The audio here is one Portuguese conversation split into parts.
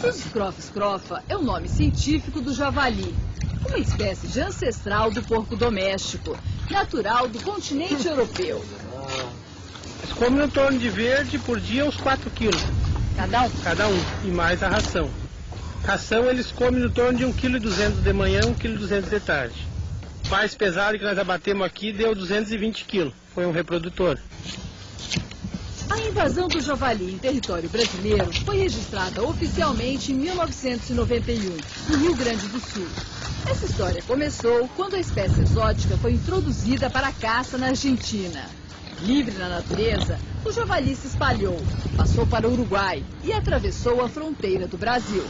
Scrofa scrofa é o nome científico do javali, uma espécie de ancestral do porco doméstico, natural do continente europeu. Eles comem em torno de verde por dia uns 4 quilos. Cada um? Cada um, e mais a ração. Ração eles comem em torno de 1,2 kg de manhã, 1,2 kg de tarde. O mais pesado que nós abatemos aqui deu 220 quilos, foi um reprodutor. A invasão do javali em território brasileiro foi registrada oficialmente em 1991, no Rio Grande do Sul. Essa história começou quando a espécie exótica foi introduzida para a caça na Argentina. Livre na natureza, o javali se espalhou, passou para o Uruguai e atravessou a fronteira do Brasil.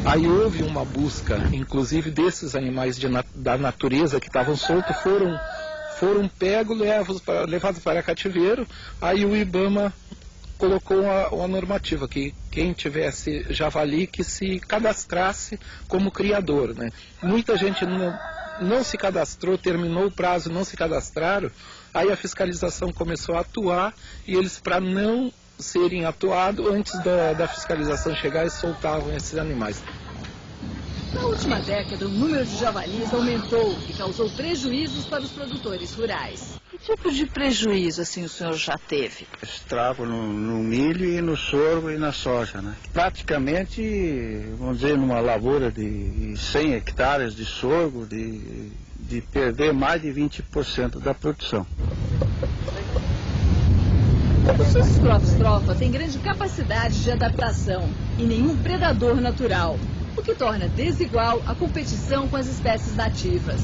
Aí houve uma busca, inclusive desses animais da natureza que estavam soltos, foram pegos, levados para cativeiro. Aí o IBAMA colocou uma normativa que quem tivesse javali que se cadastrasse como criador, né? Muita gente não se cadastrou, terminou o prazo, não se cadastraram. Aí a fiscalização começou a atuar e eles, para não serem atuados, antes da fiscalização chegar, eles soltavam esses animais. Na última década, o número de javalis aumentou e causou prejuízos para os produtores rurais. Que tipo de prejuízo, assim, o senhor já teve? Estrago no milho e no sorgo e na soja, né? Praticamente, vamos dizer, numa lavoura de 100 hectares de sorgo, de perder mais de 20% da produção. O Scrofa scrofa tem grande capacidade de adaptação e nenhum predador natural, o que torna desigual a competição com as espécies nativas.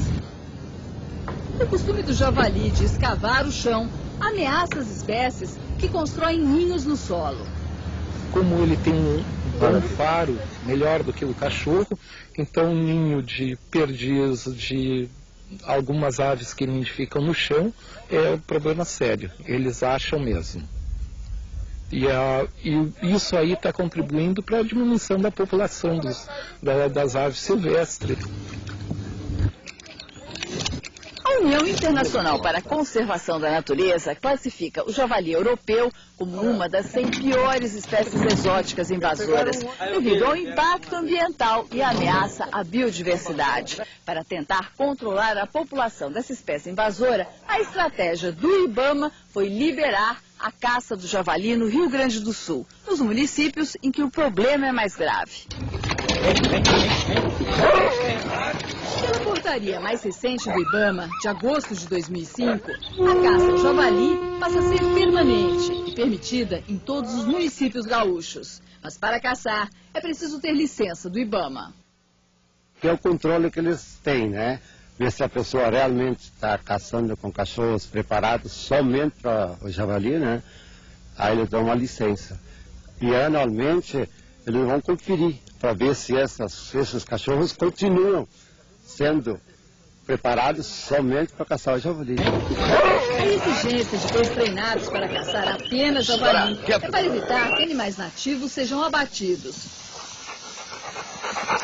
O costume do javali de escavar o chão ameaça as espécies que constroem ninhos no solo. Como ele tem um faro melhor do que o cachorro, então um ninho de perdiz, de algumas aves que nidificam no chão, é um problema sério. Eles acham mesmo. E isso aí está contribuindo para a diminuição da população das aves silvestres. A União Internacional para a Conservação da Natureza classifica o javali europeu como uma das 100 piores espécies exóticas invasoras, devido ao impacto ambiental e ameaça à biodiversidade. Para tentar controlar a população dessa espécie invasora, a estratégia do IBAMA foi liberar a caça do javali no Rio Grande do Sul, nos municípios em que o problema é mais grave. Pela portaria mais recente do IBAMA, de agosto de 2005, a caça ao javali passa a ser permanente e permitida em todos os municípios gaúchos. Mas para caçar, é preciso ter licença do IBAMA. Que é o controle que eles têm, né? Ver se a pessoa realmente está caçando com cachorros preparados somente para o javali, né? Aí eles dão uma licença. E anualmente eles vão conferir para ver se esses cachorros continuam sendo preparados somente para caçar o javali. A exigência de cães treinados para caçar apenas javali é para evitar que animais nativos sejam abatidos.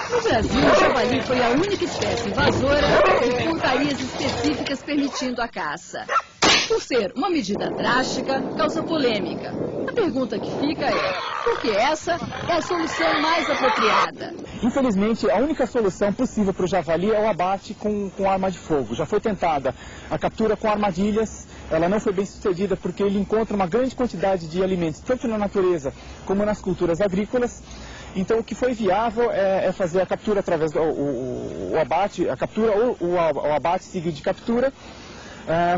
No Brasil, o javali foi a única espécie invasora com portarias específicas permitindo a caça. Por ser uma medida drástica, causa polêmica. A pergunta que fica é, por que essa é a solução mais apropriada? Infelizmente, a única solução possível para o javali é o abate com arma de fogo. Já foi tentada a captura com armadilhas, ela não foi bem sucedida porque ele encontra uma grande quantidade de alimentos, tanto na natureza como nas culturas agrícolas. Então, o que foi viável é fazer a captura através do abate, a captura ou o abate seguido de captura,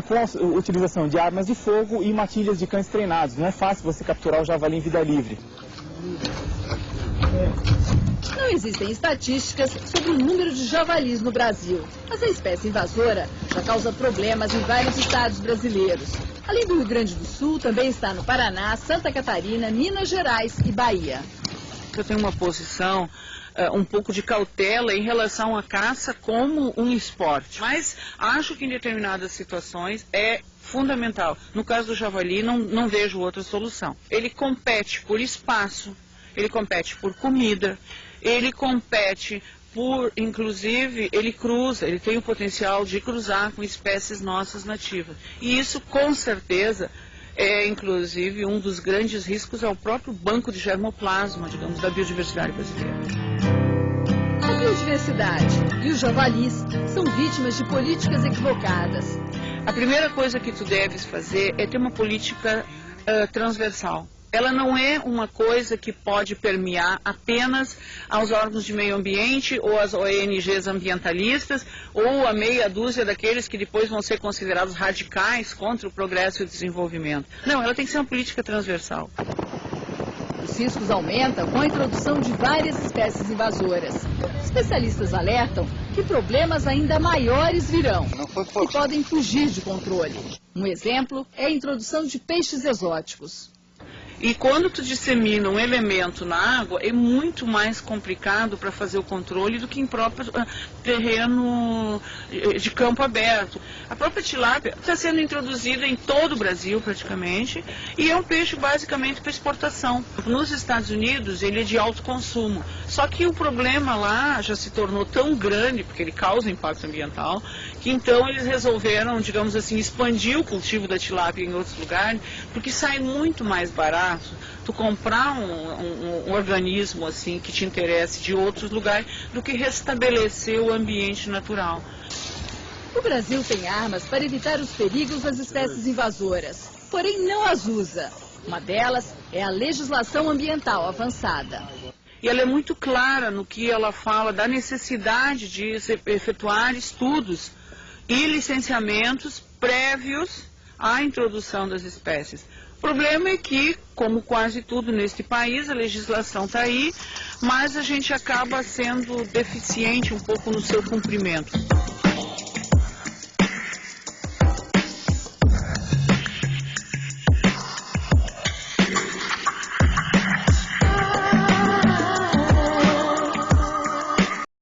com a utilização de armas de fogo e matilhas de cães treinados. Não é fácil você capturar o javali em vida livre. Não existem estatísticas sobre o número de javalis no Brasil, mas a espécie invasora já causa problemas em vários estados brasileiros. Além do Rio Grande do Sul, também está no Paraná, Santa Catarina, Minas Gerais e Bahia. Eu tenho uma posição um pouco de cautela em relação à caça como um esporte, mas acho que em determinadas situações é fundamental. No caso do javali, não vejo outra solução. Ele compete por espaço, ele compete por comida, ele compete por, inclusive, ele tem o potencial de cruzar com espécies nossas nativas. E isso, com certeza, é inclusive um dos grandes riscos ao próprio banco de germoplasma, digamos, da biodiversidade brasileira. A biodiversidade e os javalis são vítimas de políticas equivocadas. A primeira coisa que tu deves fazer é ter uma política transversal. Ela não é uma coisa que pode permear apenas aos órgãos de meio ambiente ou às ONGs ambientalistas ou a meia dúzia daqueles que depois vão ser considerados radicais contra o progresso e o desenvolvimento. Não, ela tem que ser uma política transversal. Os riscos aumentam com a introdução de várias espécies invasoras. Especialistas alertam que problemas ainda maiores virão e podem fugir de controle. Um exemplo é a introdução de peixes exóticos. E quando tu dissemina um elemento na água, é muito mais complicado para fazer o controle do que em próprio terreno de campo aberto. A própria tilápia está sendo introduzida em todo o Brasil, praticamente, e é um peixe basicamente para exportação. Nos Estados Unidos, ele é de alto consumo. Só que o problema lá já se tornou tão grande, porque ele causa impacto ambiental, que então eles resolveram, digamos assim, expandir o cultivo da tilápia em outros lugares, porque sai muito mais barato tu comprar um organismo assim que te interesse de outros lugares do que restabelecer o ambiente natural. O Brasil tem armas para evitar os perigos das espécies invasoras, porém não as usa. Uma delas é a legislação ambiental avançada. E ela é muito clara no que ela fala da necessidade de efetuar estudos e licenciamentos prévios à introdução das espécies. O problema é que, como quase tudo neste país, a legislação está aí, mas a gente acaba sendo deficiente um pouco no seu cumprimento.